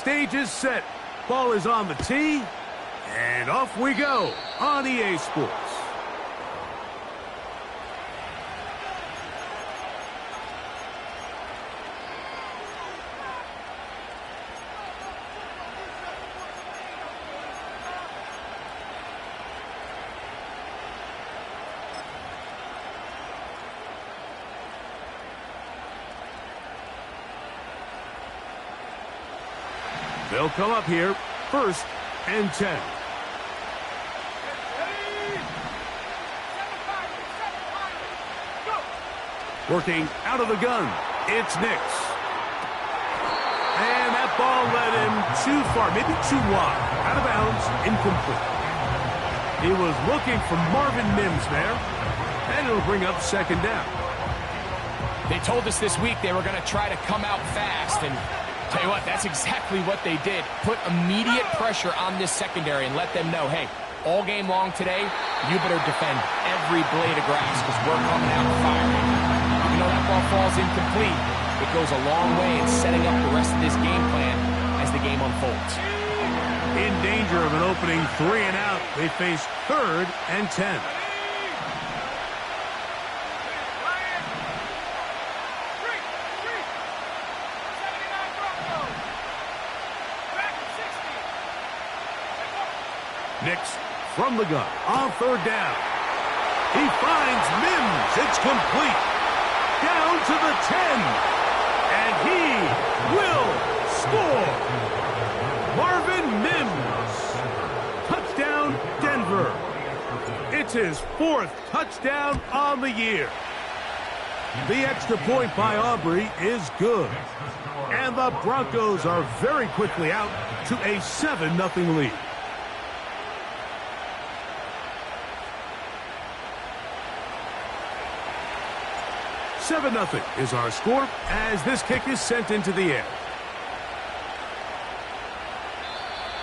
Stage is set. Ball is on the tee. And off we go on EA Sports. They'll come up here, 1st and 10. Working out of the gun, it's Nix. And that ball led him too far, maybe too wide. Out of bounds, incomplete. He was looking for Marvin Mims there, and it'll bring up 2nd down. They told us this week they were going to try to come out fast, and tell you what, that's exactly what they did. Put immediate pressure on this secondary and let them know, hey, all game long today, you better defend every blade of grass because we're coming out firing. Even though that ball falls incomplete, it goes a long way in setting up the rest of this game plan as the game unfolds. In danger of an opening 3 and out, they face 3rd and 10. Nix from the gun on 3rd down. He finds Mims. It's complete. Down to the 10. And he will score. Marvin Mims. Touchdown, Denver. It's his 4th touchdown on the year. The extra point by Aubrey is good. And the Broncos are very quickly out to a 7-0 lead. 7-0 is our score as this kick is sent into the air.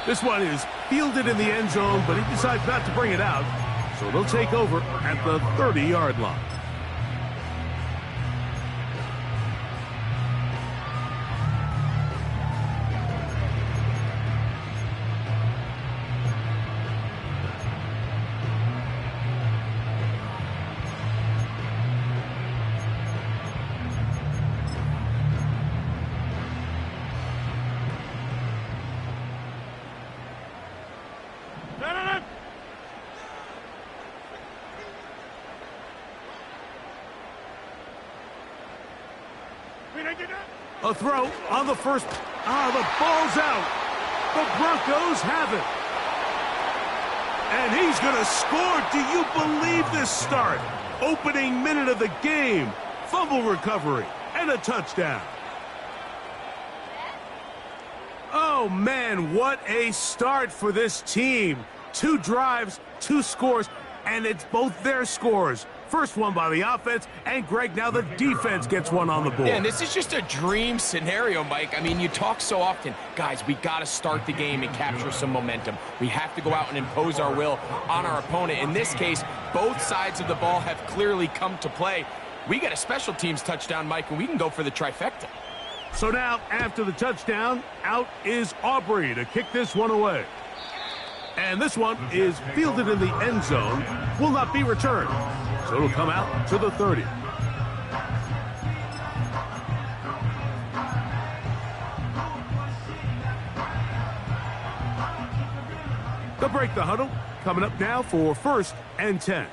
This one is fielded in the end zone, but he decides not to bring it out, so they'll take over at the 30-yard line. A throw on the first. The ball's out. The Broncos have it. And he's going to score. Do you believe this start? Opening minute of the game. Fumble recovery and a touchdown. Oh, man, what a start for this team. 2 drives, 2 scores, and it's both their scores. First one by the offense, and Greg, now the defense gets one on the board. Yeah, and this is just a dream scenario, Mike. I mean, you talk so often, guys, we got to start the game and capture some momentum. We have to go out and impose our will on our opponent. In this case, both sides of the ball have clearly come to play. We get a special teams touchdown, Mike, and we can go for the trifecta. So now, after the touchdown, out is Aubrey to kick this one away. And this one is fielded in the end zone, will not be returned. So it'll come out to the 30. They'll break the huddle. Coming up now for 1st and 10.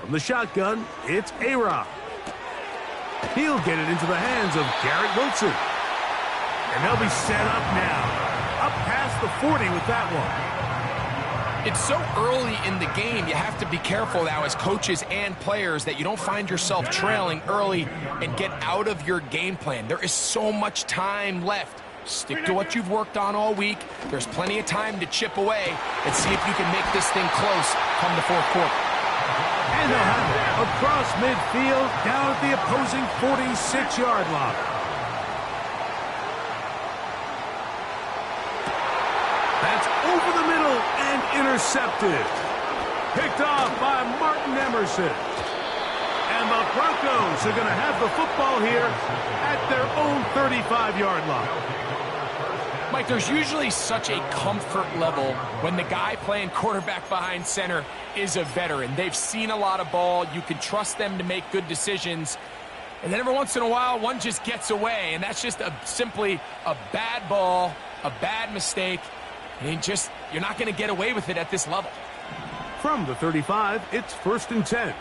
From the shotgun, it's A-Rod. He'll get it into the hands of Garrett Wilson. And they'll be set up now. Up past the 40 with that one. It's so early in the game, you have to be careful now as coaches and players that you don't find yourself trailing early and get out of your game plan. There is so much time left. Stick to what you've worked on all week. There's plenty of time to chip away and see if you can make this thing close come the 4th quarter. And they'll have it across midfield down at the opposing 46-yard line. That's over the middle and intercepted. Picked off by Martin Emerson. And the Broncos are going to have the football here at their own 35-yard line. Mike, there's usually such a comfort level when the guy playing quarterback behind center is a veteran. They've seen a lot of ball. You can trust them to make good decisions. And then every once in a while, one just gets away. And that's just simply a bad ball, a bad mistake. And you're not going to get away with it at this level. From the 35, it's 1st and 10.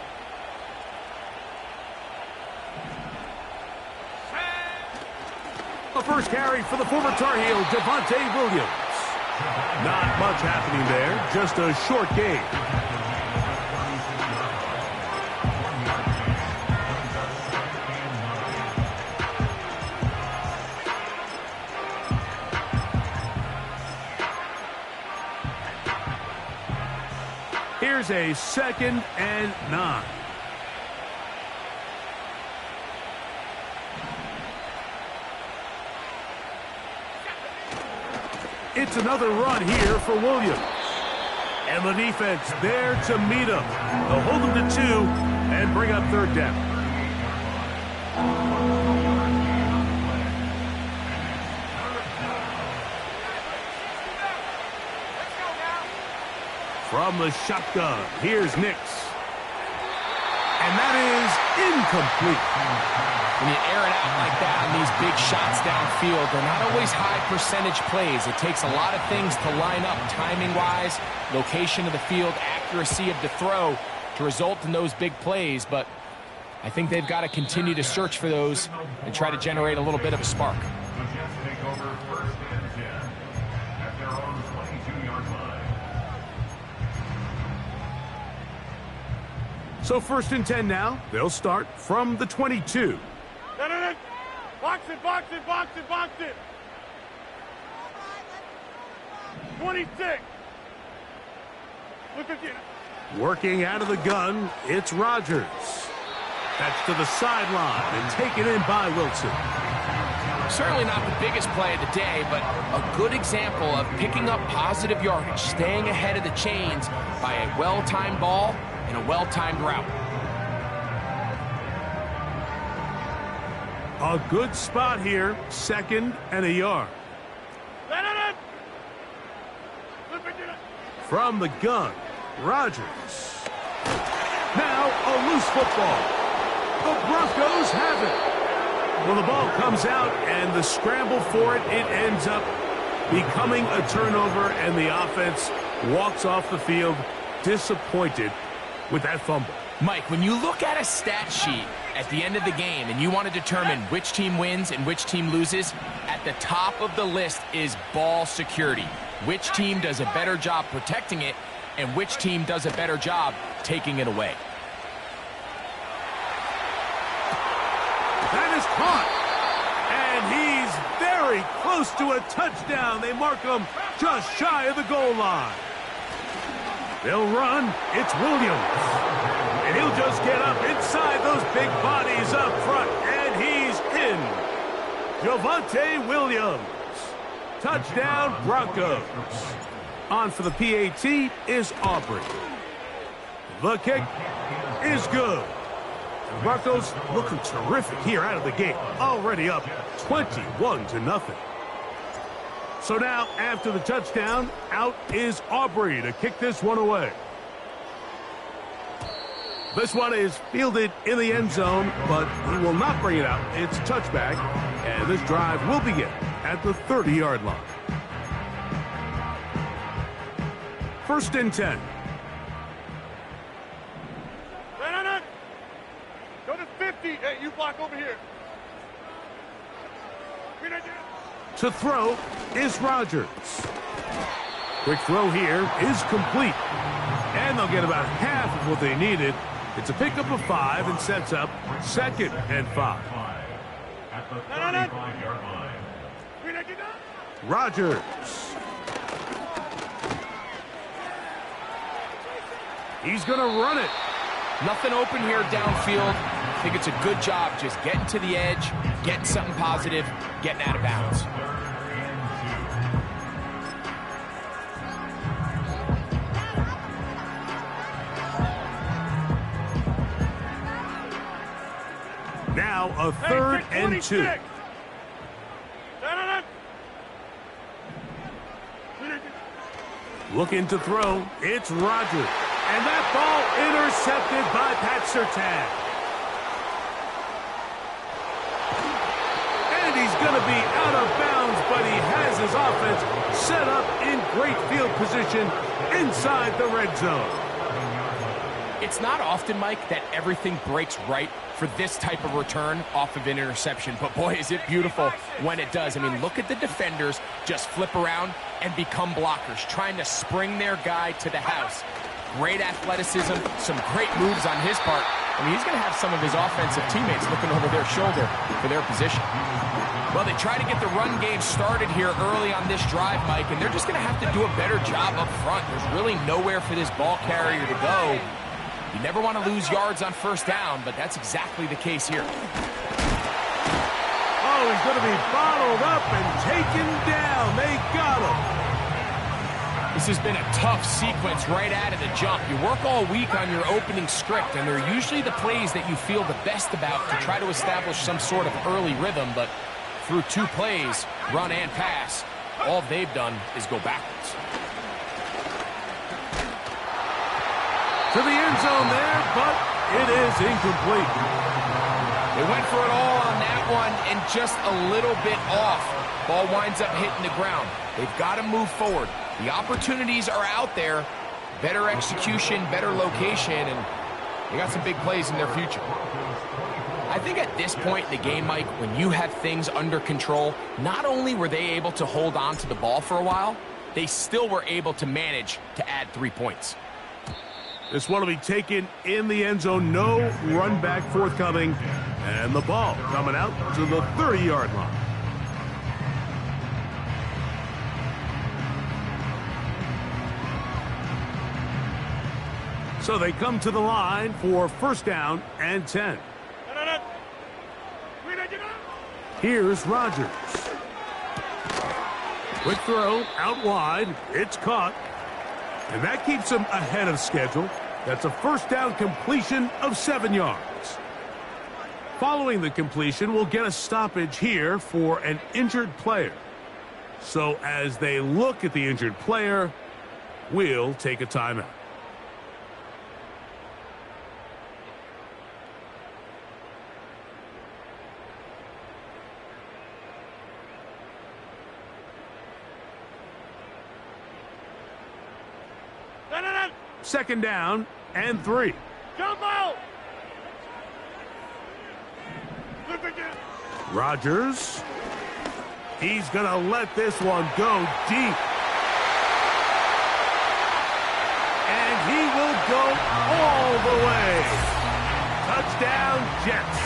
A first carry for the former Tar Heel, Devontae Williams. Not much happening there, just a short gain. Here's a 2nd and 9. It's another run here for Williams. And the defense there to meet him. They'll hold him to 2 and bring up 3rd down. From the shotgun, here's Nix. And that is incomplete. When you air it out like that on these big shots downfield, they're not always high percentage plays. It takes a lot of things to line up timing-wise, location of the field, accuracy of the throw to result in those big plays. But I think they've got to continue to search for those and try to generate a little bit of a spark. So 1st and 10 now. They'll start from the 22. No. Box it, box it, box it, box it. 26. Look at you. Working out of the gun, it's Rodgers. That's to the sideline and taken in by Wilson. Certainly not the biggest play of the day, but a good example of picking up positive yardage, staying ahead of the chains by a well-timed ball and a well-timed route. A good spot here, 2nd and a yard. From the gun, Rodgers. Now a loose football. The Broncos have it. Well, the ball comes out, and the scramble for it, it ends up becoming a turnover, and the offense walks off the field disappointed with that fumble. Mike, when you look at a stat sheet at the end of the game and you want to determine which team wins and which team loses, at the top of the list is ball security. Which team does a better job protecting it and which team does a better job taking it away. That is caught. And he's very close to a touchdown. They mark him just shy of the goal line. They'll run. It's Williams. And he'll just get up inside those big bodies up front. And he's in. Javonte Williams. Touchdown, Broncos. On for the PAT is Aubrey. The kick is good. The Broncos looking terrific here out of the gate. Already up 21-0. So now, after the touchdown, out is Aubrey to kick this one away. This one is fielded in the end zone, but he will not bring it out. It's a touchback, and this drive will begin at the 30-yard line. 1st and 10. No. Go to 50. Hey, you block over here. To throw is Rodgers. Quick throw here is complete. And they'll get about half of what they needed. It's a pickup of 5 and sets up 2nd and 5. No. Rodgers. He's going to run it. Nothing open here downfield. I think it's a good job just getting to the edge, getting something positive, getting out of bounds. a third and 2. Looking to throw, it's Rogers. And that ball intercepted by Pat Surtain. And he's going to be out of bounds, but he has his offense set up in great field position inside the red zone. It's not often, Mike, that everything breaks right for this type of return off of an interception. But boy, is it beautiful when it does. I mean, look at the defenders just flip around and become blockers, trying to spring their guy to the house. Great athleticism, some great moves on his part. I mean, he's going to have some of his offensive teammates looking over their shoulder for their position. Well, they try to get the run game started here early on this drive, Mike, and they're just going to have to do a better job up front. There's really nowhere for this ball carrier to go. You never want to lose yards on first down, but that's exactly the case here. Oh, he's going to be bottled up and taken down. They got him. This has been a tough sequence right out of the jump. You work all week on your opening script, and they're usually the plays that you feel the best about to try to establish some sort of early rhythm, but through 2 plays, run and pass, all they've done is go backwards. To the end zone there, but it is incomplete. They went for it all on that one and just a little bit off. Ball winds up hitting the ground. They've got to move forward. The opportunities are out there. Better execution, better location, and they got some big plays in their future. I think at this point in the game, Mike, when you have things under control, not only were they able to hold on to the ball for a while, they still were able to manage to add 3 points. This one will be taken in the end zone. No run back forthcoming. And the ball coming out to the 30-yard line. So they come to the line for first down and 10. Here's Rogers. Quick throw out wide. It's caught. And that keeps him ahead of schedule. That's a first down completion of 7 yards. Following the completion, we'll get a stoppage here for an injured player. So as they look at the injured player, we'll take a timeout. Second down and 3. Jump out! Rogers. He's going to let this one go deep. And he will go all the way. Touchdown, Jets.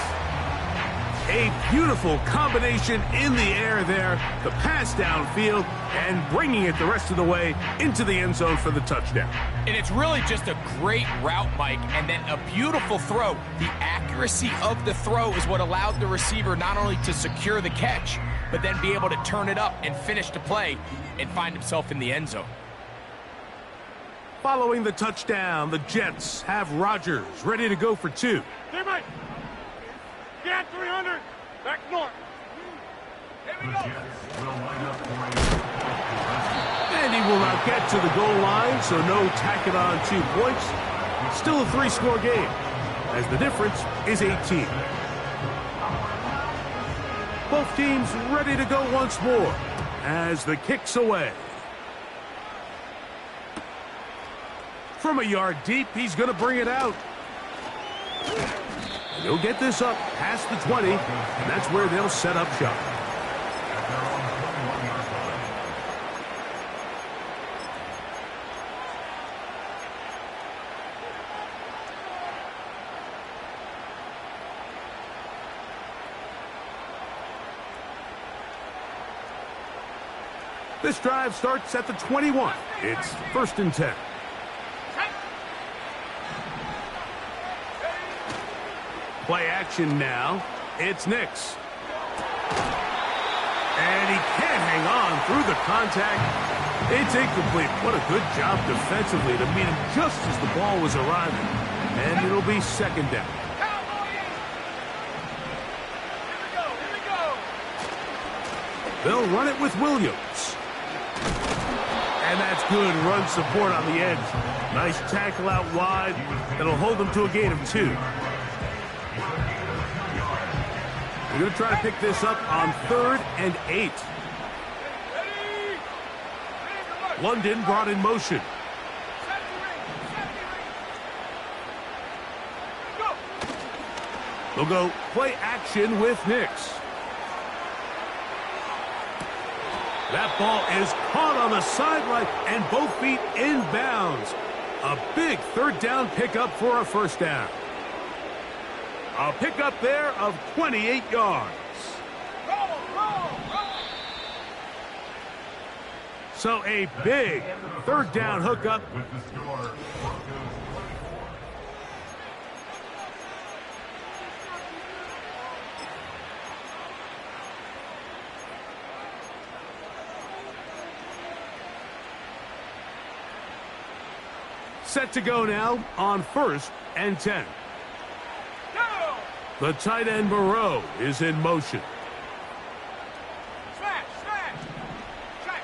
A beautiful combination in the air there. The pass downfield and bringing it the rest of the way into the end zone for the touchdown. And it's really just a great route, Mike, and then a beautiful throw. The accuracy of the throw is what allowed the receiver not only to secure the catch, but then be able to turn it up and finish the play and find himself in the end zone. Following the touchdown, the Jets have Rogers ready to go for 2. Hey, Mike. Get 300. Back north. Here we go. And he will not get to the goal line, so no tacking on 2 points. Still a 3-score game, as the difference is 18. Both teams ready to go once more as the kick's away. From a yard deep, he's going to bring it out. And he'll get this up past the 20, and that's where they'll set up shop. This drive starts at the 21. It's first and 10. Play action now. It's Nix. And he can't hang on through the contact. It's incomplete. What a good job defensively to meet him just as the ball was arriving. And it'll be second down. They'll run it with Williams. And that's good run support on the edge. Nice tackle out wide. That'll hold them to a gain of 2. They're going to try to pick this up on 3rd and 8. London brought in motion. They'll go play action with Nix. That ball is caught on the sideline and both feet inbounds. A big 3rd down pickup for a 1st down. A pickup there of 28 yards. So a big 3rd down hookup. Set to go now on 1st and 10. The tight end Moreau is in motion. Smash, smash. Check.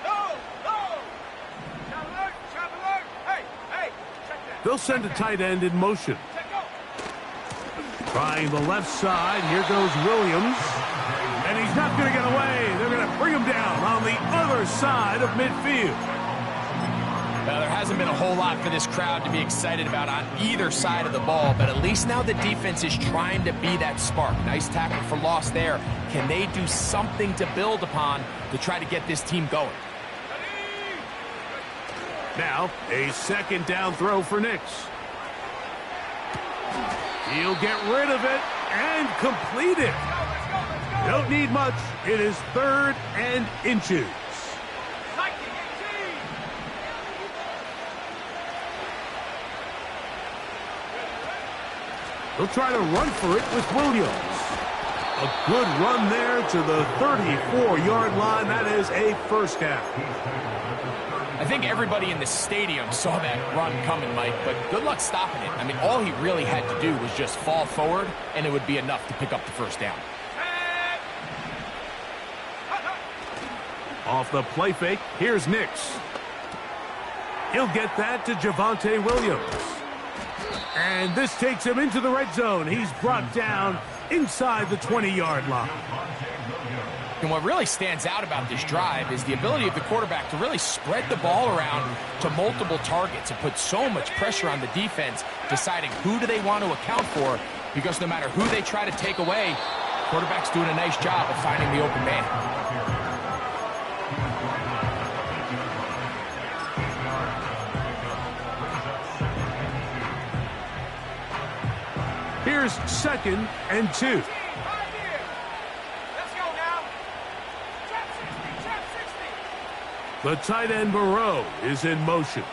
No. Shot alert. Hey, check that. They'll send a tight end in motion. Trying the left side. Here goes Williams. And he's not going to get away. They're going to bring him down on the other side of midfield. Well, there hasn't been a whole lot for this crowd to be excited about on either side of the ball, but at least now the defense is trying to be that spark. Nice tackle for loss there. Can they do something to build upon to try to get this team going? Now, a 2nd down throw for Nix. He'll get rid of it and complete it. Don't need much. It is 3rd and inches. They'll try to run for it with Williams. A good run there to the 34-yard line. That is a 1st down. I think everybody in the stadium saw that run coming, Mike, but good luck stopping it. I mean, all he really had to do was just fall forward, and it would be enough to pick up the 1st down. Off the play fake, here's Nix. He'll get that to Javonte Williams. And this takes him into the red zone. He's brought down inside the 20-yard line. And what really stands out about this drive is the ability of the quarterback to really spread the ball around to multiple targets and put so much pressure on the defense, deciding who do they want to account for, because no matter who they try to take away, quarterback's doing a nice job of finding the open man. Here's 2nd and 2. Let's go now. Trap 60. The tight end Moreau is in motion.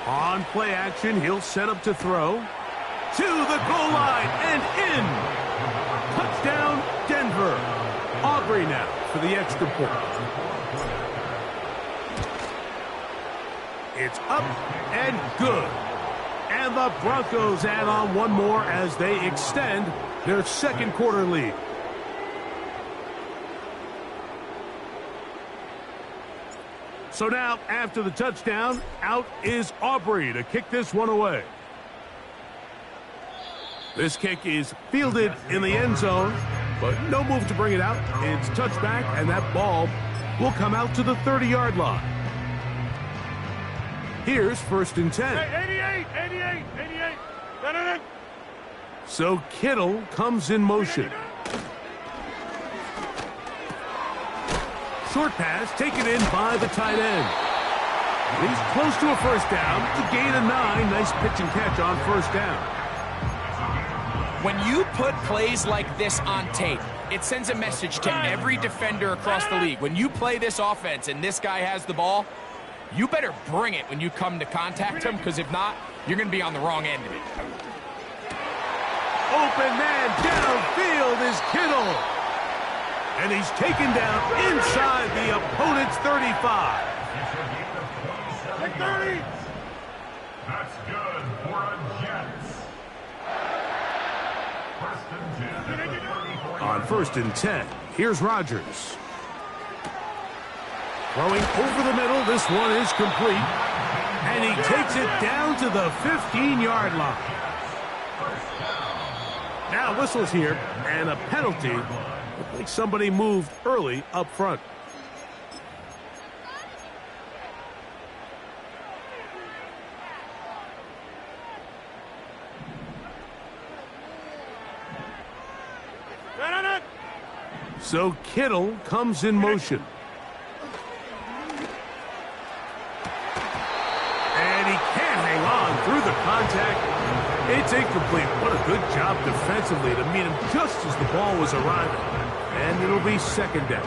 On play action, he'll set up to throw. To the goal line and in. Touchdown, Denver. Aubrey now for the extra point. It's up and good. And the Broncos add on one more as they extend their 2nd quarter lead. So now, after the touchdown, out is Aubrey to kick this one away. This kick is fielded in the end zone, but no move to bring it out. It's touchback, and that ball will come out to the 30-yard line. Here's 1st and 10. Hey, 88. Dun. So Kittle comes in motion. Short pass taken in by the tight end. He's close to a 1st down. A gain of 9. Nice pitch and catch on 1st down. When you put plays like this on tape, it sends a message to every defender across the league. When you play this offense and this guy has the ball, you better bring it when you come to contact him, because if not, you're going to be on the wrong end of it. Open man downfield is Kittle. And he's taken down inside the opponent's 35. Take 30. That's good for a Jets. 1st and 10 at the 34 On 1st and 10, here's Rodgers. Throwing over the middle, this one is complete. And he takes it down to the 15-yard line. Now whistles here, and a penalty. Looks like somebody moved early up front. So Kittle comes in motion. And he can't hang on through the contact. It's incomplete. What a good job defensively to meet him just as the ball was arriving. And it'll be 2nd down.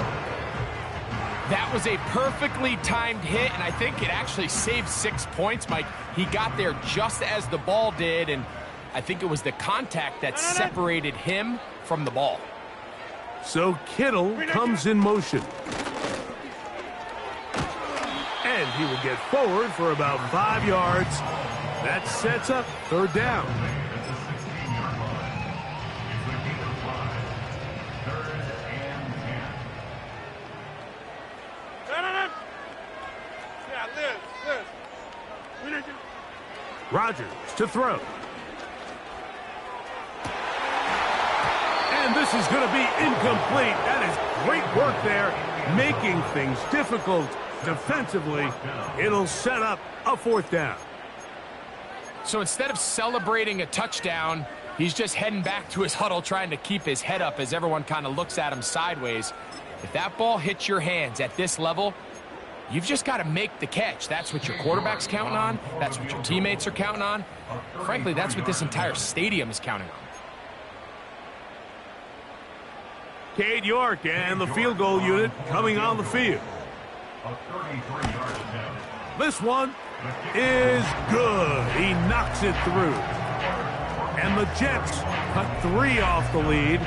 That was a perfectly timed hit, and I think it actually saved 6 points, Mike. He got there just as the ball did, and I think it was the contact that separated him from the ball. So Kittle comes in motion. And he will get forward for about 5 yards. That sets up 3rd down. Rodgers to throw. And this is going to be incomplete. That is great work there, making things difficult defensively. It'll set up a 4th down. So instead of celebrating a touchdown, he's just heading back to his huddle trying to keep his head up as everyone kind of looks at him sideways. If that ball hits your hands at this level, you've just got to make the catch. That's what your quarterback's counting on. That's what your teammates are counting on. Frankly, that's what this entire stadium is counting on. Cade York and the field goal unit coming on the field. This one is good. He knocks it through. And the Jets cut 3 off the lead,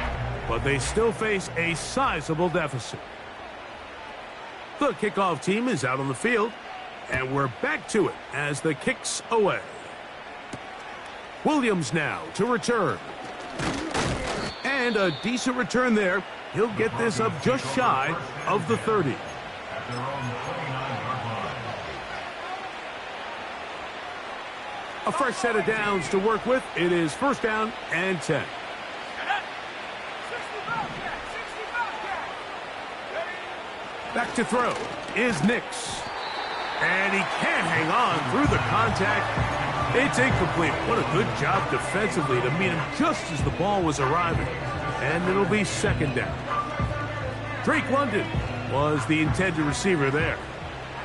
but they still face a sizable deficit. The kickoff team is out on the field, and we're back to it as the kick's away. Williams now to return. And a decent return there. He'll get this up just shy of the 30. A fresh set of downs to work with. It is 1st down and 10. Back to throw is Nix. And he can't hang on through the contact. It's incomplete. What a good job defensively to meet him just as the ball was arriving. And it'll be 2nd down. Drake London was the intended receiver there.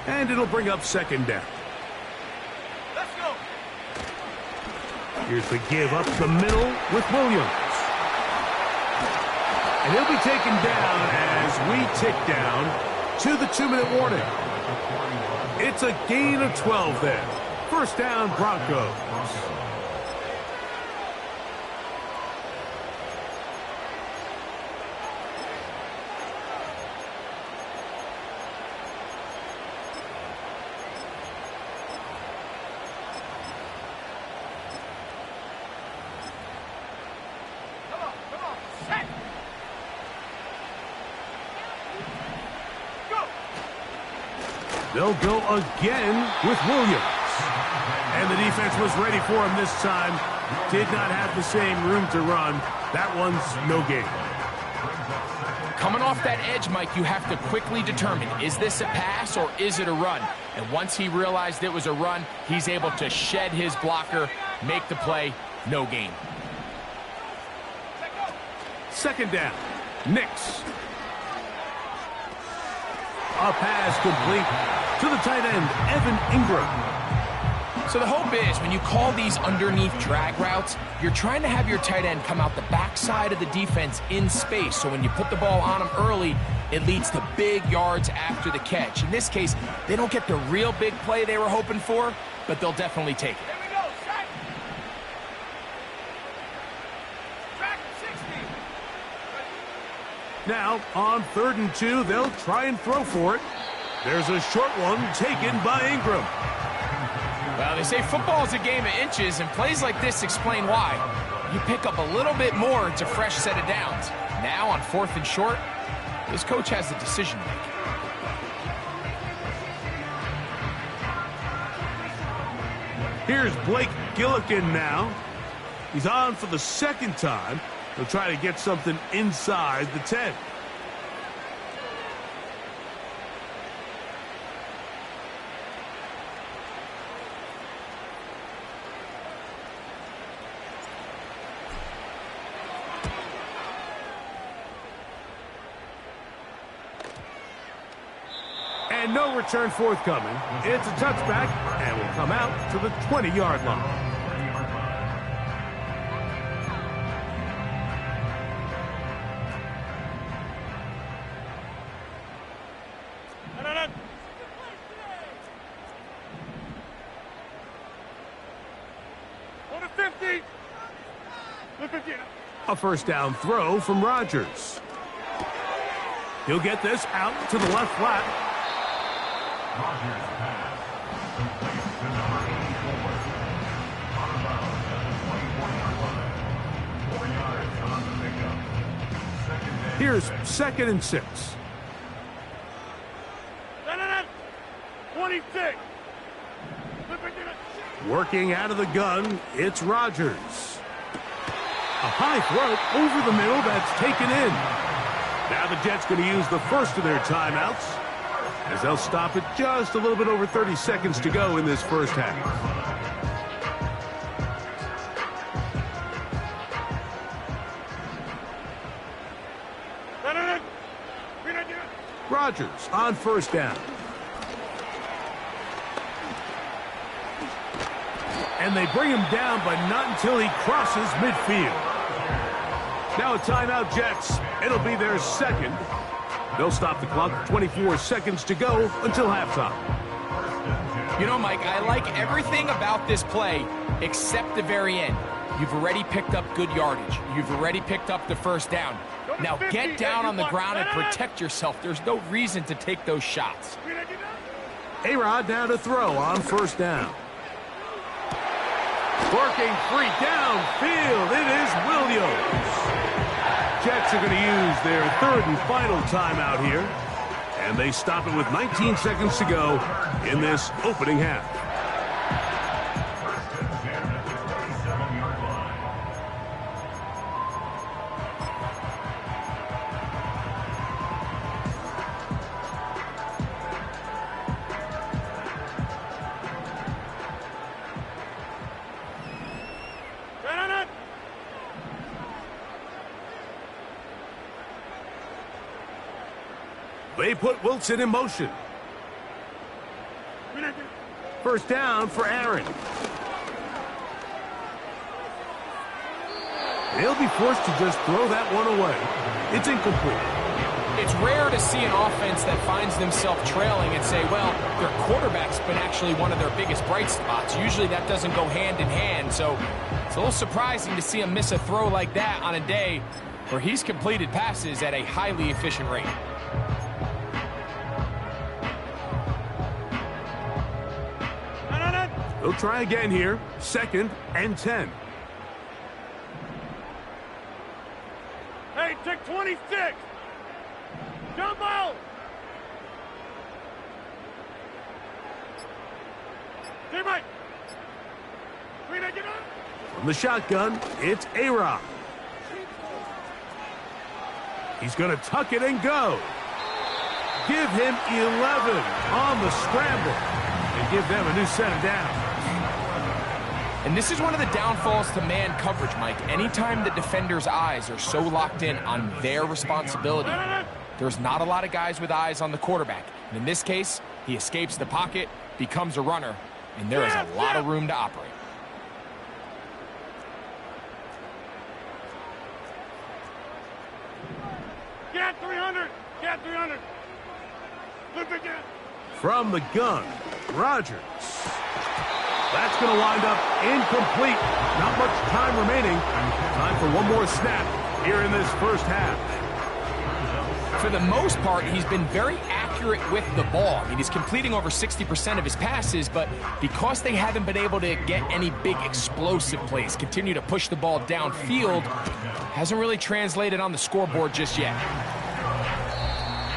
And it'll bring up 2nd down. Let's go. Here's the give up the middle with Williams. And he'll be taken down as we tick down to the 2-minute warning. It's a gain of 12 there. 1st down, Broncos. They'll go again with Williams. And the defense was ready for him this time. Did not have the same room to run. That one's no gain. Coming off that edge, Mike, you have to quickly determine, is this a pass or is it a run? And once he realized it was a run, he's able to shed his blocker, make the play, no gain. 2nd down, Nix. A pass complete to the tight end, Evan Ingram. So the hope is when you call these underneath drag routes, you're trying to have your tight end come out the backside of the defense in space. So when you put the ball on him early, it leads to big yards after the catch. In this case, they don't get the real big play they were hoping for, but they'll definitely take it. Here we go. Sack. Track 60. Now, on 3rd and 2, they'll try and throw for it. There's a short one taken by Ingram. Well, they say football is a game of inches, and plays like this explain why. You pick up a little bit more, it's a fresh set of downs. Now on 4th and short, this coach has a decision to make. Here's Blake Gillikin now. He's on for the second time. He'll try to get something inside the 10. And no return forthcoming. It's a touchback and will come out to the 20-yard line. A first down throw from Rodgers. He'll get this out to the left flat. Rodgers pass. Complete to number 84. Out of bounds at the 24-yard line. 4 yards on the pickup. Second and Here's 6. 2nd and 6. 26. Working out of the gun, it's Rodgers. A high throw over the middle that's taken in. Now the Jets going to use the first of their timeouts, as they'll stop it just a little bit over 30 seconds to go in this first half. Rodgers on first down. And they bring him down, but not until he crosses midfield. Now a timeout, Jets. It'll be their second. They'll stop the clock. 24 seconds to go until halftime. You know, Mike, I like everything about this play except the very end. You've already picked up good yardage. You've already picked up the first down. Now get down on the ground and protect yourself. There's no reason to take those shots. A-Rod now to throw on first down. Working free downfield. It is Williams. Jets are going to use their third and final timeout here. And they stop it with 19 seconds to go in this opening half. First and 10 at the 27-yard line. They put Wilson in motion. First down for Aaron. They'll be forced to just throw that one away. It's incomplete. It's rare to see an offense that finds themselves trailing and say, well, their quarterback's been actually one of their biggest bright spots. Usually that doesn't go hand in hand, so it's a little surprising to see him miss a throw like that on a day where he's completed passes at a highly efficient rate. They'll try again here. 2nd and 10. Hey, take 26. Jump out. Hey, Mike. From the shotgun, it's A-Rod. He's going to tuck it and go. Give him 11 on the scramble and give them a new set of downs. And this is one of the downfalls to man coverage, Mike. Anytime the defender's eyes are so locked in on their responsibility, there's not a lot of guys with eyes on the quarterback. And in this case, he escapes the pocket, becomes a runner, and there is a lot of room to operate. Get 300. Get 300. Look again. From the gun, Rodgers. That's going to wind up incomplete. Not much time remaining. Time for one more snap here in this first half. For the most part, he's been very accurate with the ball. I mean, he's completing over 60% of his passes, but because they haven't been able to get any big explosive plays, continue to push the ball downfield, hasn't really translated on the scoreboard just yet.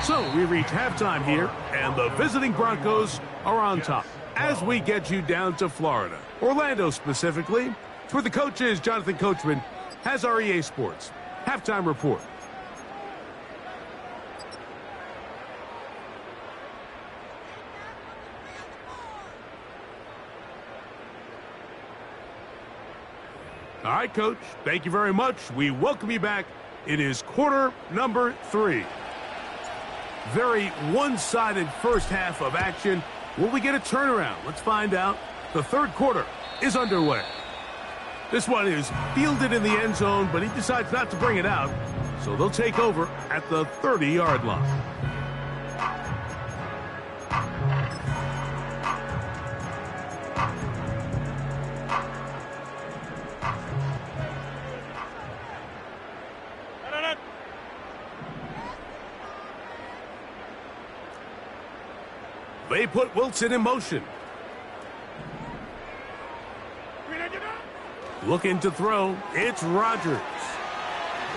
So we reach halftime here, and the visiting Broncos are on top. As we get you down to Florida, Orlando specifically, for the coaches, Jonathan Coachman has our EA Sports halftime report. All right, Coach, thank you very much. We welcome you back. It is quarter number 3. Very one-sided first half of action. Will we get a turnaround? Let's find out. The third quarter is underway. This one is fielded in the end zone, but he decides not to bring it out. So they'll take over at the 30-yard line. They put Wilson in motion. Looking to throw. It's Rodgers.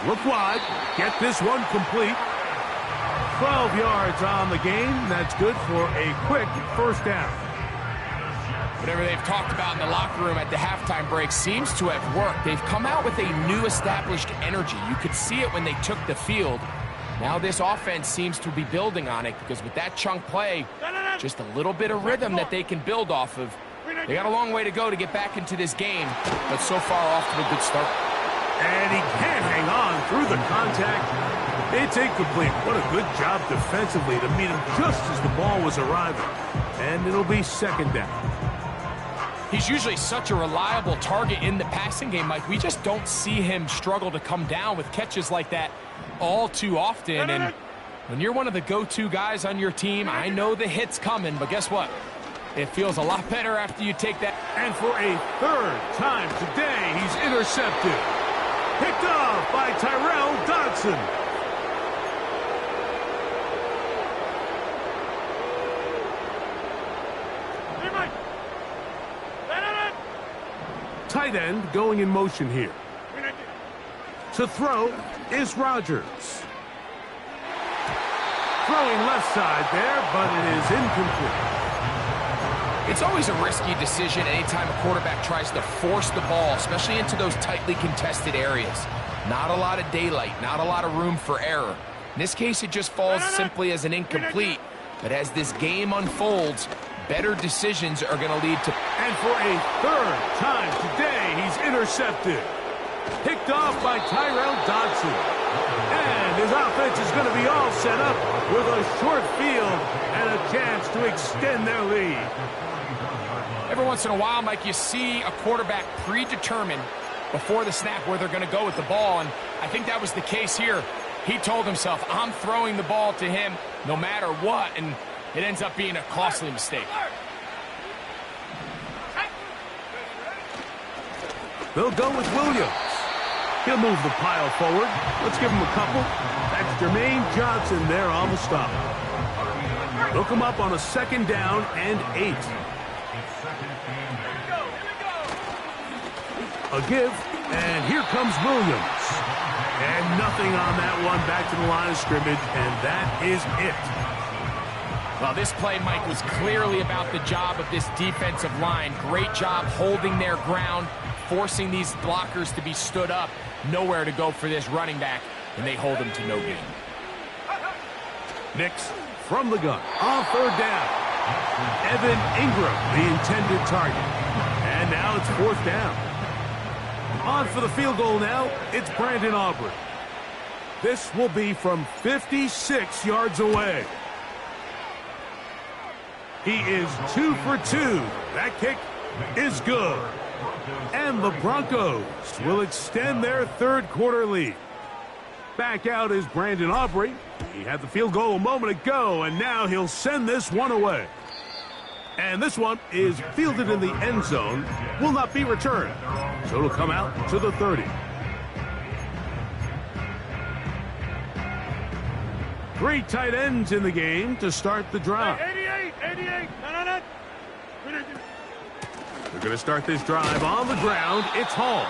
Look wide. Get this one complete. 12 yards on the game. That's good for a quick first down. Whatever they've talked about in the locker room at the halftime break seems to have worked. They've come out with a new established energy. You could see it when they took the field. Now this offense seems to be building on it because with that chunk play, just a little bit of rhythm that they can build off of. They got a long way to go to get back into this game, but so far off to a good start. And he can't hang on through the contact. It's incomplete. What a good job defensively to meet him just as the ball was arriving. And it'll be second down. He's usually such a reliable target in the passing game, Mike. We just don't see him struggle to come down with catches like that all too often. And when you're one of the go-to guys on your team, I know the hit's coming, but guess what? It feels a lot better after you take that. And for a third time today, he's intercepted. Picked off by Tyrell Dodson. Tight end going in motion here. To throw is Rodgers. Throwing left side there, but it is incomplete. It's always a risky decision anytime a quarterback tries to force the ball, especially into those tightly contested areas. Not a lot of daylight, not a lot of room for error. In this case, it just falls simply as an incomplete. But as this game unfolds, better decisions are going to lead to... And for a third time today, he's intercepted. Picked off by Tyrell Dodson. And his offense is going to be all set up with a short field and a chance to extend their lead. Every once in a while, Mike, you see a quarterback predetermined before the snap where they're going to go with the ball, and I think that was the case here. He told himself, I'm throwing the ball to him no matter what, and it ends up being a costly mistake. They'll go with Williams. He'll move the pile forward. Let's give him a couple. That's Jermaine Johnson there on the stop. They'll come up on a second down and 8. A give, and here comes Williams. And nothing on that one, back to the line of scrimmage, and that is it. Well, this play, Mike, was clearly about the job of this defensive line. Great job holding their ground, forcing these blockers to be stood up. Nowhere to go for this running back, and they hold him to no gain. Nix from the gun on third down. Evan Ingram, the intended target. And now it's fourth down. On for the field goal now, it's Brandon Aubrey. This will be from 56 yards away. He is 2 for 2. That kick is good. And the Broncos will extend their third quarter lead. Back out is Brandon Aubrey. He had the field goal a moment ago, and now he'll send this one away. And this one is fielded in the end zone, will not be returned. So it'll come out to the 30. Three tight ends in the game to start the drive. 88. They're going to start this drive on the ground. It's Hall.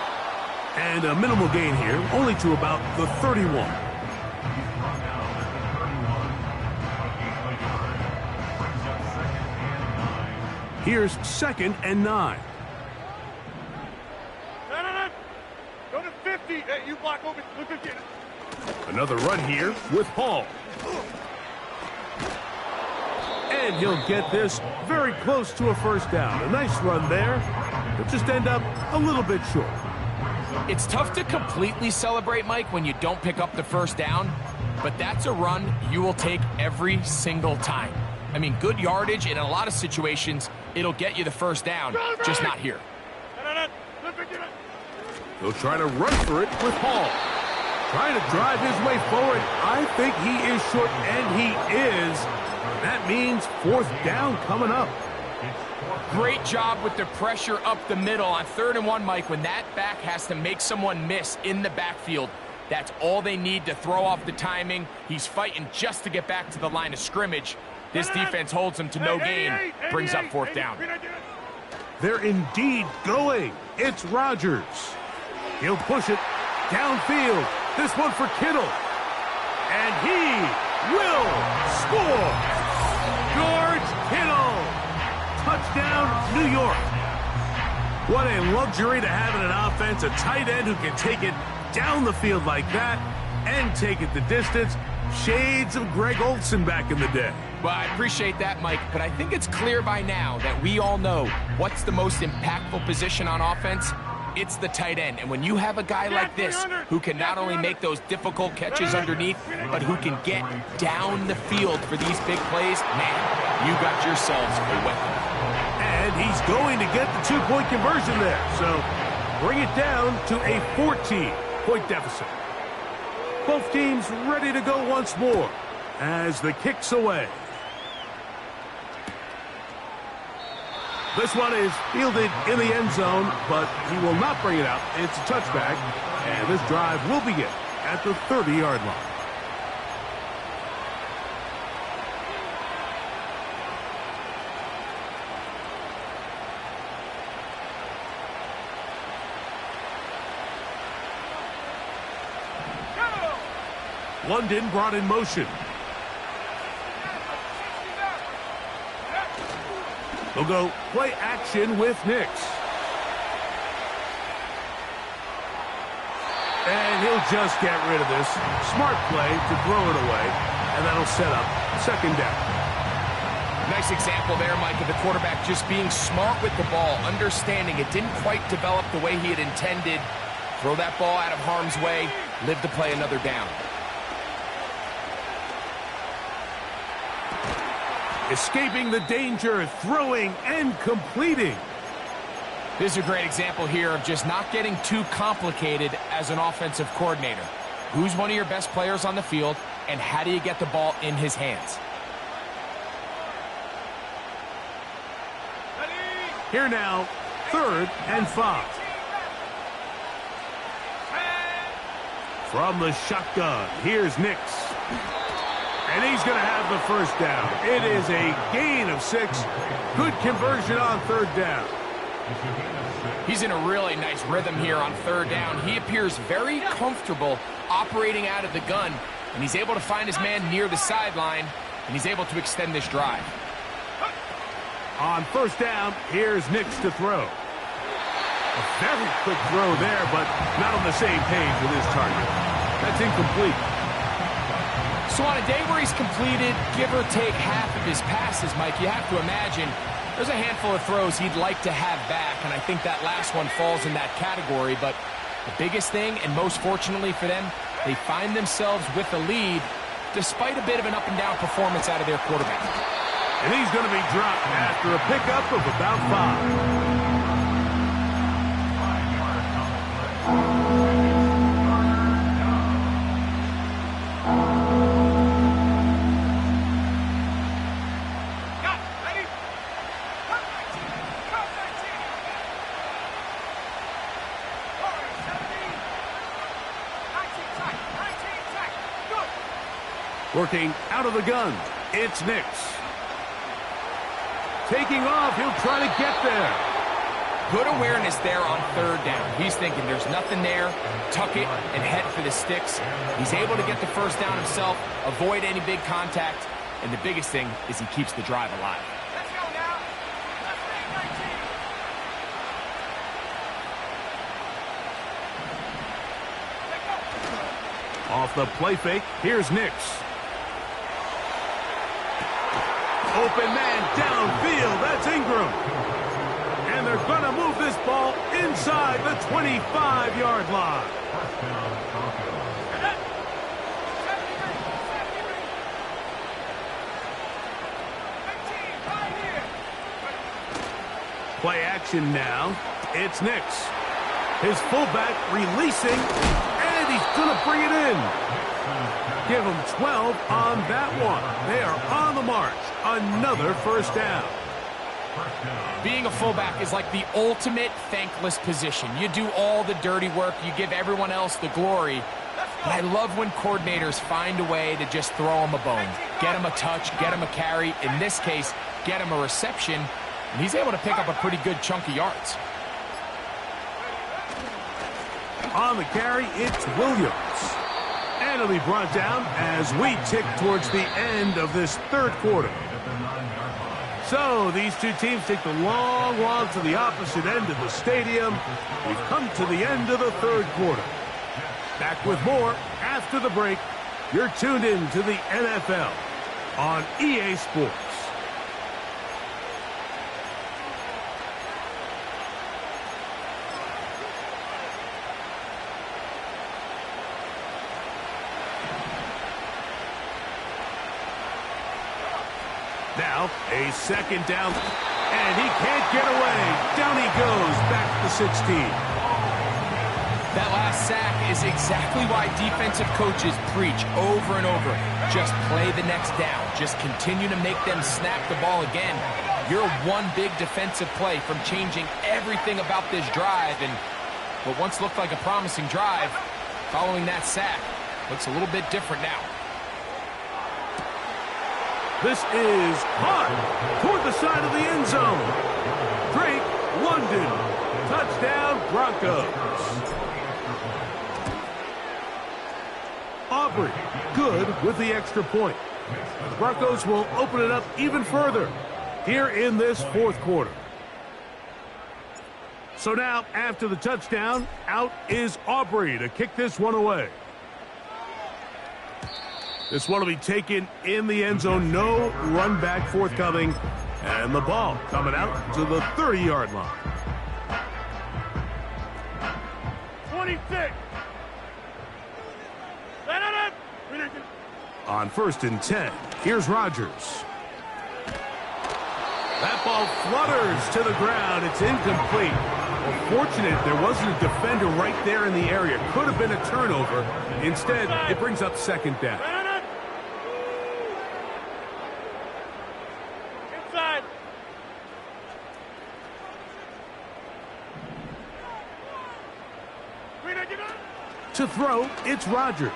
And a minimal gain here, only to about the 31. He's brought down at the 31. A gain of yard. Brings up second and 9. Here's 2nd and 9. No. Go to 50. Hey, you block over. Look at it. Another run here with Hall. And he'll get this very close to a first down. A nice run there, but just end up a little bit short. It's tough to completely celebrate, Mike, when you don't pick up the first down, but that's a run you will take every single time. I mean, good yardage, and in a lot of situations, it'll get you the first down, just not here. He'll try to run for it with Hall. Trying to drive his way forward. I think he is short, and he is. That means 4th down coming up. Great job with the pressure up the middle on 3rd and 1, Mike. When that back has to make someone miss in the backfield, that's all they need to throw off the timing. He's fighting just to get back to the line of scrimmage. This defense holds him to no gain, brings up 4th down. They're indeed going. It's Rodgers. He'll push it downfield. This one for Kittle. And he will score. George Kittle. Touchdown, New York. What a luxury to have in an offense, a tight end who can take it down the field like that and take it the distance. Shades of Greg Olsen back in the day. Well, I appreciate that, Mike, but I think it's clear by now that we all know what's the most impactful position on offense. It's the tight end. And when you have a guy like this who can not only make those difficult catches underneath, but who can get down the field for these big plays, man, you got yourselves a weapon. And he's going to get the 2-point conversion there. So bring it down to a 14-point deficit. Both teams ready to go once more as the kick's away. This one is fielded in the end zone, but he will not bring it out. It's a touchback, and this drive will begin at the 30-yard line. London brought in motion. They'll go play action with Nix. And he'll just get rid of this. Smart play to throw it away, and that'll set up 2nd down. Nice example there, Mike, of the quarterback just being smart with the ball, understanding it didn't quite develop the way he had intended. Throw that ball out of harm's way, live to play another down. Escaping the danger, throwing and completing. This is a great example here of just not getting too complicated as an offensive coordinator. Who's one of your best players on the field, and how do you get the ball in his hands? Here now, 3rd and 5. From the shotgun, here's Nix. And he's going to have the first down. It is a gain of 6. Good conversion on 3rd down. He's in a really nice rhythm here on 3rd down. He appears very comfortable operating out of the gun, and he's able to find his man near the sideline, and he's able to extend this drive. On 1st down, here's Nix to throw. A very quick throw there, but not on the same page with his target. That's incomplete. So on a day where he's completed, give or take half of his passes, Mike, you have to imagine there's a handful of throws he'd like to have back, and I think that last one falls in that category. But the biggest thing, and most fortunately for them, they find themselves with the lead despite a bit of an up-and-down performance out of their quarterback. And he's going to be dropped after a pickup of about 5. Working out of the gun, it's Nix. Taking off, he'll try to get there. Good awareness there on third down. He's thinking there's nothing there, tuck it, and head for the sticks. He's able to get the first down himself, avoid any big contact, and the biggest thing is he keeps the drive alive. Let's go now. Let's go. Off the play fake, here's Nix. Open man downfield, that's Ingram. And they're going to move this ball inside the 25-yard line. Play action now. It's Nix. His fullback releasing, and he's going to bring it in. Give him 12 on that one. They are on the march. Another first down. Being a fullback is like the ultimate thankless position. You do all the dirty work. You give everyone else the glory. But I love when coordinators find a way to just throw him a bone. Get him a touch, get him a carry. In this case, get him a reception. And he's able to pick up a pretty good chunk of yards. On the carry, it's Williams. And it'll be brought down as we tick towards the end of this third quarter. So these two teams take the long walk to the opposite end of the stadium. We've come to the end of the third quarter. Back with more after the break. You're tuned in to the NFL on EA Sports. Now, a second down, and he can't get away. Down he goes, back to the 16. That last sack is exactly why defensive coaches preach over and over. Just play the next down. Just continue to make them snap the ball again. You're one big defensive play from changing everything about this drive, and what once looked like a promising drive, following that sack, looks a little bit different now. This is caught toward the side of the end zone. Drake London. Touchdown, Broncos. Aubrey, good with the extra point. The Broncos will open it up even further here in this fourth quarter. So now, after the touchdown, out is Aubrey to kick this one away. This one will be taken in the end zone. No run back forthcoming. And the ball coming out to the 30-yard line. 26. On 1st and 10, here's Rodgers. That ball flutters to the ground. It's incomplete. Well, fortunate there wasn't a defender right there in the area. Could have been a turnover. Instead, it brings up second down. Inside. To throw, it's Rodgers.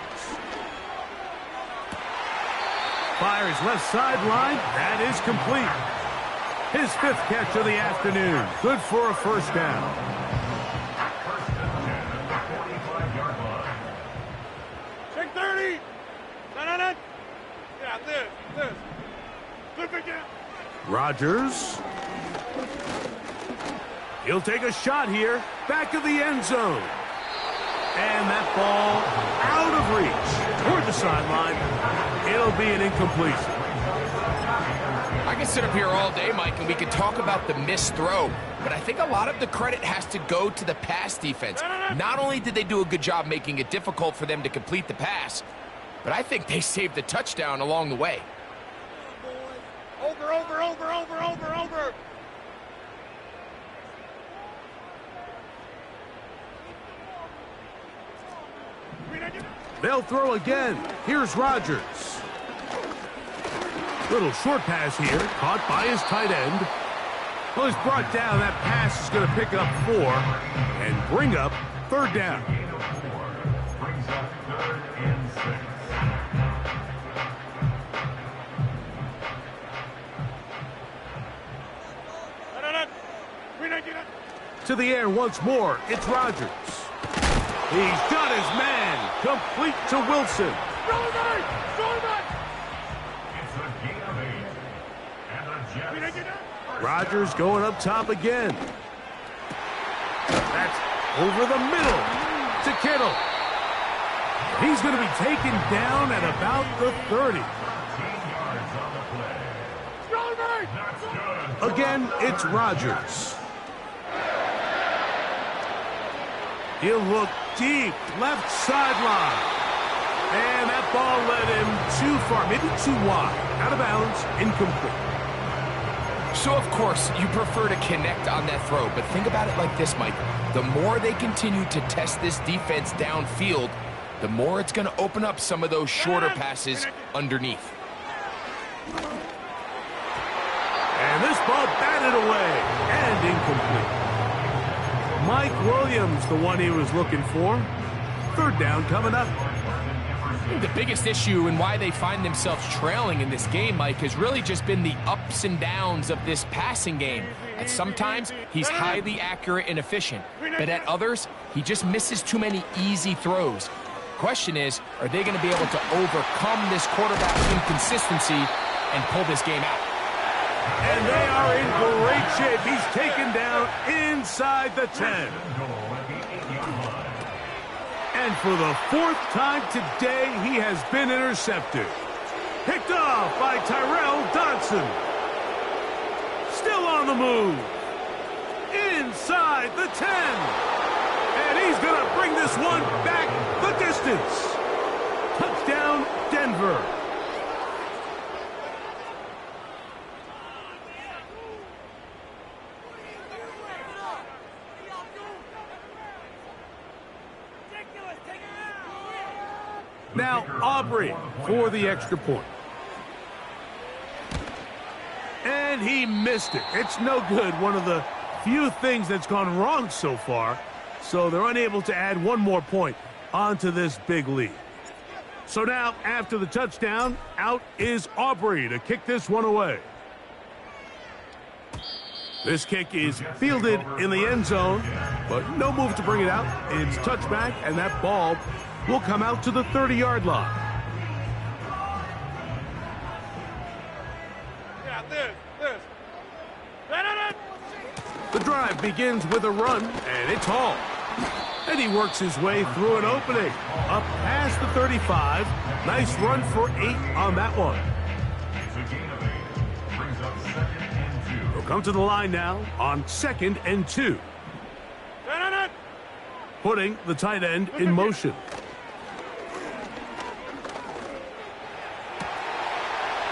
Fires left sideline. That is complete. His 5th catch of the afternoon. Good for a first down. Check 30. No. Yeah, this. Flip it down. Rodgers. He'll take a shot here. Back of the end zone. And that ball out of reach toward the sideline. It'll be an incompletion. I can sit up here all day, Mike, and we could talk about the missed throw, but I think a lot of the credit has to go to the pass defense. Not only did they do a good job making it difficult for them to complete the pass, but I think they saved the touchdown along the way. Over. They'll throw again. Here's Rodgers. Little short pass here, caught by his tight end. Well, he's brought down. That pass is going to pick up 4 and bring up third down. Brings up 3rd and 6. to the air once more. It's Rodgers. He's got his man. Complete to Wilson. It's a gain of 8. And the Jets. Rodgers going up top again. That's over the middle to Kittle. He's going to be taken down at about the 30. 13 yards on the play. That's good. Again, it's Rodgers. He'll look deep, left sideline. And that ball led him too far, maybe too wide. Out of bounds, incomplete. So, of course, you prefer to connect on that throw, but think about it like this, Mike. The more they continue to test this defense downfield, the more it's going to open up some of those shorter passes underneath. And this ball batted away and incomplete. Mike Williams, the one he was looking for. Third down coming up. The biggest issue and why they find themselves trailing in this game, Mike, has really just been the ups and downs of this passing game. At sometimes, he's highly accurate and efficient, but at others, he just misses too many easy throws. Question is, are they going to be able to overcome this quarterback inconsistency and pull this game out? And they are in great shape. He's taken down inside the 10. And for the fourth time today, he has been intercepted. Picked off by Tyrell Dodson. Still on the move. Inside the 10. And he's going to bring this one back the distance. Touchdown, Denver. Now, Aubrey for the extra point. And he missed it. It's no good. One of the few things that's gone wrong so far. So they're unable to add one more point onto this big lead. So now, after the touchdown, out is Aubrey to kick this one away. This kick is fielded in the end zone, but no move to bring it out. It's touchback, and that ball will come out to the 30-yard line. Yeah, this. The drive begins with a run, and it's Hall. And he works his way through an opening, up past the 35. Nice run for 8 on that one. It's a gain of 8. Brings up 2nd and 2. He'll come to the line now on 2nd and 2. Putting the tight end in motion.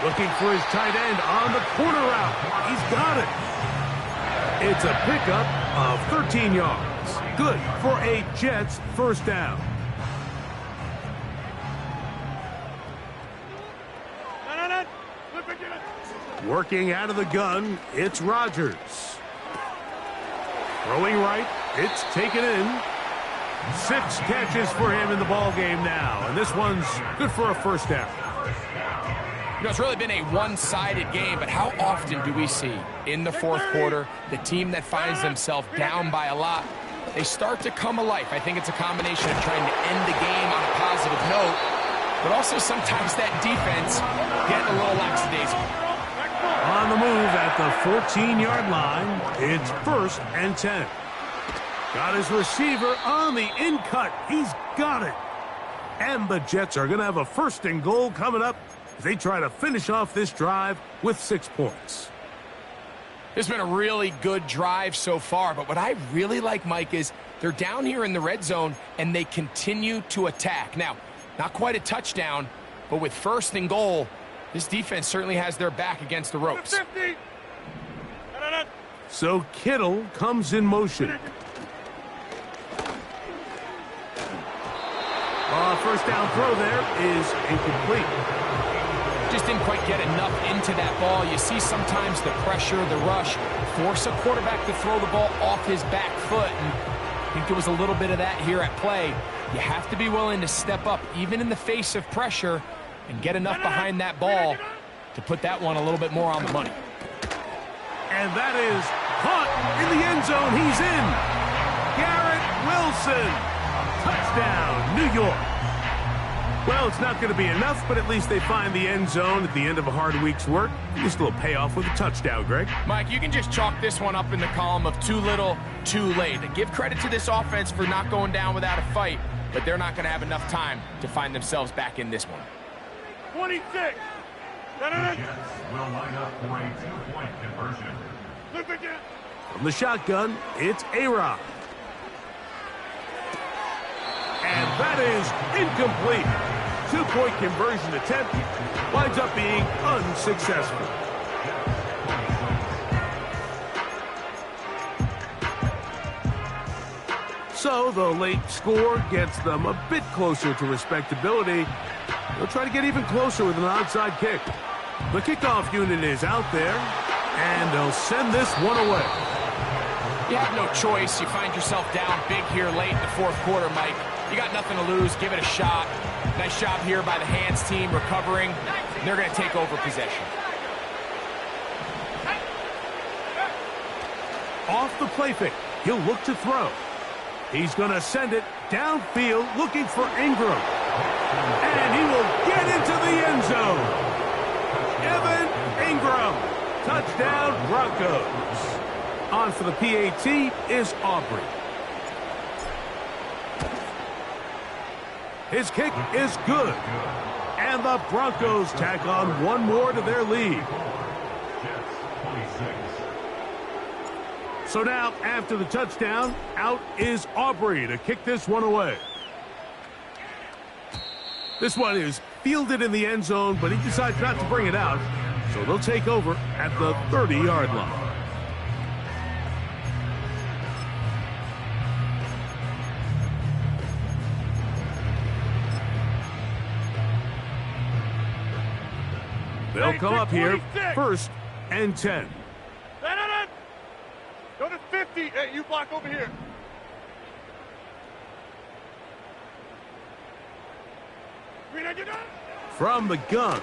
Looking for his tight end on the corner route. He's got it. It's a pickup of 13 yards. Good for a Jets first down. Working out of the gun, it's Rodgers. Throwing right, it's taken in. 6 catches for him in the ball game now, and this one's good for a first down. You know, it's really been a one-sided game, but how often do we see in the fourth quarter the team that finds themselves down by a lot, they start to come alive? I think it's a combination of trying to end the game on a positive note, but also sometimes that defense getting a little lackadaisical. On the move at the 14-yard line, it's 1st and 10. Got his receiver on the in-cut. He's got it. And the Jets are going to have a 1st and goal coming up as they try to finish off this drive with 6 points. It's been a really good drive so far, but what I really like, Mike, is they're down here in the red zone and they continue to attack. Now, not quite a touchdown, but with 1st and goal, this defense certainly has their back against the ropes. So Kittle comes in motion. First down throw there is incomplete. Just didn't quite get enough into that ball. You see sometimes the pressure, the rush, force a quarterback to throw the ball off his back foot. And I think there was a little bit of that here at play. You have to be willing to step up, even in the face of pressure, and get enough behind that ball to put that one a little bit more on the money. And that is caught in the end zone. He's in. Wilson. Touchdown, New York. Well, it's not going to be enough, but at least they find the end zone at the end of a hard week's work. Just a little payoff with a touchdown, Greg. Mike, you can just chalk this one up in the column of too little, too late. Give credit to this offense for not going down without a fight, but they're not going to have enough time to find themselves back in this one. 26. The Jets will line up for a two-point conversion. Look again. From the shotgun, it's A-Rod. And that is incomplete. Two-point conversion attempt winds up being unsuccessful. So the late score gets them a bit closer to respectability. They'll try to get even closer with an onside kick. The kickoff unit is out there, and they'll send this one away. You have no choice. You find yourself down big here late in the fourth quarter, Mike. You got nothing to lose. Give it a shot. Nice job here by the hands team recovering. They're going to take over possession. Off the play fake, he'll look to throw. He's going to send it downfield looking for Ingram. And he will get into the end zone. Evan Ingram. Touchdown, Broncos. On for the PAT is Aubrey. His kick is good. And the Broncos tack on one more to their lead. Jets 26. So now, after the touchdown, out is Aubrey to kick this one away. This one is fielded in the end zone, but he decides not to bring it out. So they'll take over at the 30-yard line. They'll come up here, 1st and 10. Go to 50. Hey, you block over here. From the gun,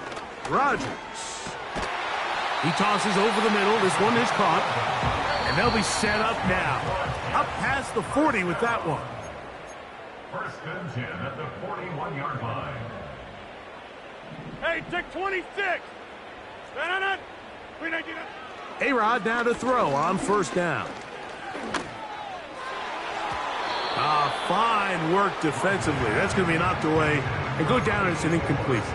Rodgers. He tosses over the middle. This one is caught. And they'll be set up now. Up past the 40 with that one. 1st and 10 at the 41-yard line. Hey, take 26. A-Rod now to throw on 1st down. Fine work defensively. That's going to be knocked away and go down as an incompletion.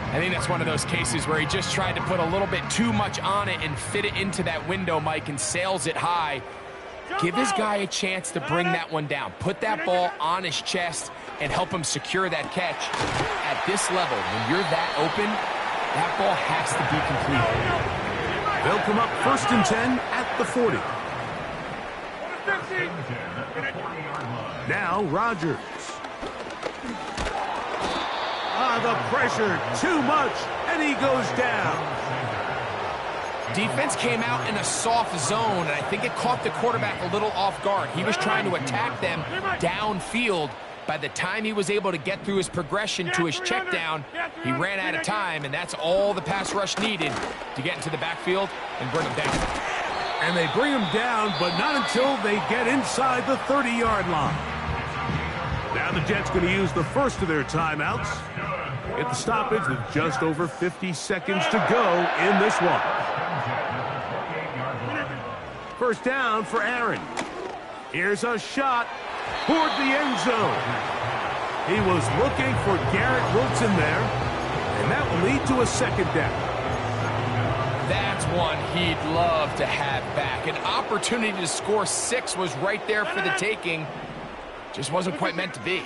I think that's one of those cases where he just tried to put a little bit too much on it and fit it into that window, Mike, and sails it high. Give his guy a chance to bring that one down. Put that ball on his chest and help him secure that catch. At this level, when you're that open, that ball has to be completed. They'll come up 1st and 10 at the 40. Now Rodgers. The pressure, too much, and he goes down. Defense came out in a soft zone, and I think it caught the quarterback a little off guard. He was trying to attack them downfield. By the time he was able to get through his progression to his check down, he ran out of time, and that's all the pass rush needed to get into the backfield and bring him down. And they bring him down, but not until they get inside the 30-yard line. Now the Jets going to use the first of their timeouts. Get the stoppage with just over 50 seconds to go in this one. 1st down for Aaron. Here's a shot toward the end zone. He was looking for Garrett Wilson there, and that will lead to a 2nd down. That's one he'd love to have back. An opportunity to score 6 was right there for the taking. Just wasn't quite meant to be.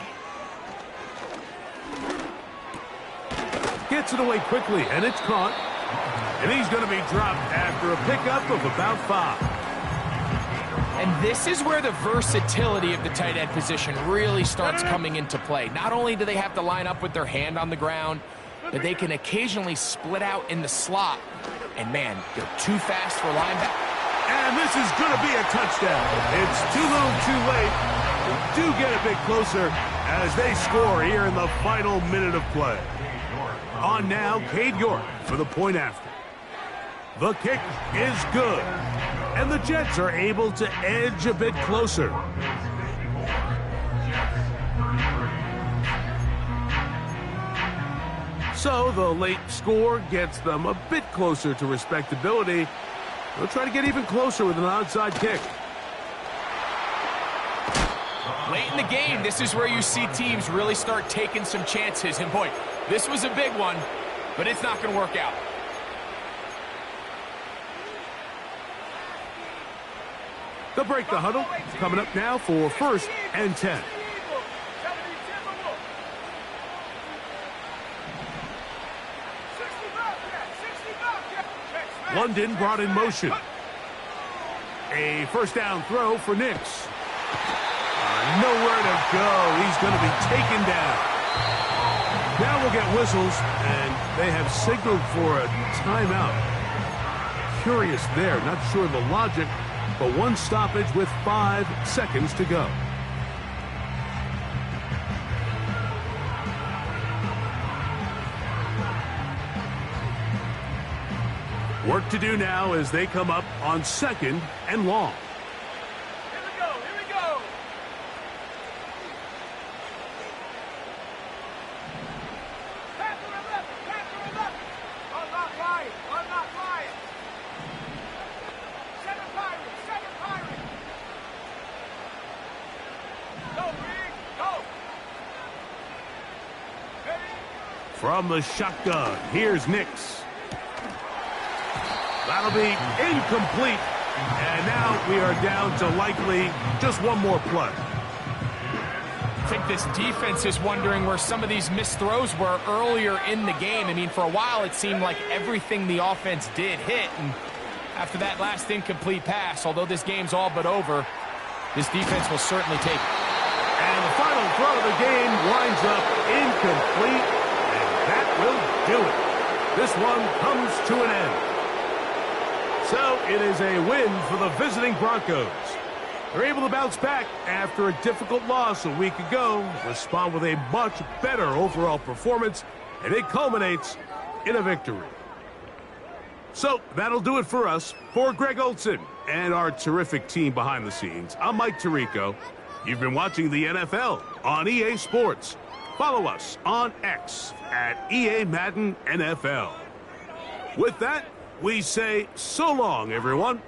Gets it away quickly, and it's caught. And he's going to be dropped after a pickup of about 5. And this is where the versatility of the tight end position really starts coming into play. Not only do they have to line up with their hand on the ground, but they can occasionally split out in the slot. And, man, they're too fast for linebacker. And this is going to be a touchdown. It's too little too late. They do get a bit closer as they score here in the final minute of play. On now, Cade York for the point after. The kick is good. And the Jets are able to edge a bit closer. So the late score gets them a bit closer to respectability. They'll try to get even closer with an onside kick. Late in the game, this is where you see teams really start taking some chances. And boy, this was a big one, but it's not going to work out. They'll break the huddle. Coming up now for 1st and 10. London brought in motion. A first down throw for Nix. Nowhere to go. He's going to be taken down. Now we'll get whistles, and they have signaled for a timeout. Curious there. Not sure the logic, but one stoppage with 5 seconds to go. Work to do now as they come up on 2nd and long. Here we go, here we go. Pass to the left, pass to the left. Unlock Ryan, unlock Ryan. Center Pirate, center Pirate. Go, Reed, go. Ready? From the shotgun, here's Nix. That'll be incomplete. And now we are down to likely just one more play. I think this defense is wondering where some of these missed throws were earlier in the game. I mean, for a while it seemed like everything the offense did hit. And after that last incomplete pass, although this game's all but over, this defense will certainly take it. And the final throw of the game winds up incomplete. And that will do it. This one comes to an end. So it is a win for the visiting Broncos. They're able to bounce back after a difficult loss a week ago, respond with a much better overall performance, and it culminates in a victory. So that'll do it for us. For Greg Olson and our terrific team behind the scenes, I'm Mike Tirico. You've been watching the NFL on EA Sports. Follow us on X at EA Madden NFL. With that, we say so long, everyone.